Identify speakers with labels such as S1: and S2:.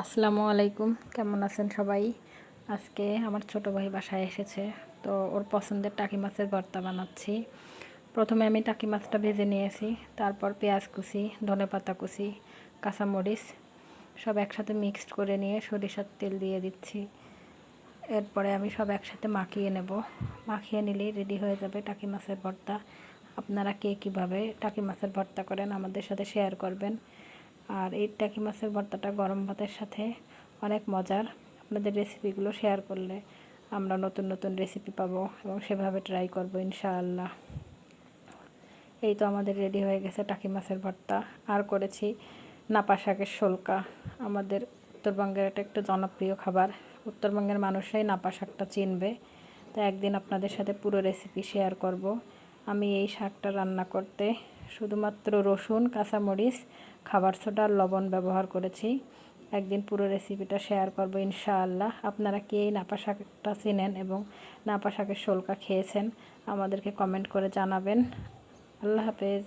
S1: আসসালামু আলাইকুম, কেমন আছেন সবাই? আজকে আমার ছোট ভাই বাসায় এসেছে, তো ওর পছন্দের টাকি মাছের ভর্তা বানাচ্ছি। প্রথমে আমি টাকি মাছটা ভেজে নিয়েছি, তারপর পেঁয়াজ কুচি, ধনেপাতা কুচি, কাঁচামরিচ সব একসাথে মিক্সড করে নিয়ে সরিষার তেল দিয়ে দিচ্ছি। এরপরে আমি সব একসাথে মাখিয়ে নেব। মাখিয়ে নিলেই রেডি হয়ে যাবে টাকি মাছের ভর্তা। আপনারা কে কীভাবে টাকি মাছের ভর্তা করেন আমাদের সাথে শেয়ার করবেন। আর এই টাকি মাছের ভর্তাটা গরম ভাতের সাথে অনেক মজার। আপনাদের রেসিপিগুলো শেয়ার করলে আমরা নতুন নতুন রেসিপি পাবো এবং সেভাবে ট্রাই করব ইনশাআল্লাহ। এই তো আমাদের রেডি হয়ে গেছে টাকি মাছের ভর্তা। আর করেছি নাপা শাকের শোলকা। আমাদের উত্তরবঙ্গের এটা একটু জনপ্রিয় খাবার, উত্তরবঙ্গের মানুষরাই নাপা শাকটা চিনবে। তো একদিন আপনাদের সাথে পুরো রেসিপি শেয়ার করব। আমি এই শাকটা রান্না করতে শুধুমাত্র রসুন, কাঁচামরিচ, খাবার সোডা আর লবণ ব্যবহার করেছি। একদিন পুরো রেসিপিটা শেয়ার করব ইনশাআল্লাহ। আপনারা কে এই নাপা শাকটা চিনেন এবং নাপা শাকের শোলকা খেয়েছেন আমাদেরকে কমেন্ট করে জানাবেন। আল্লাহ হাফেজ।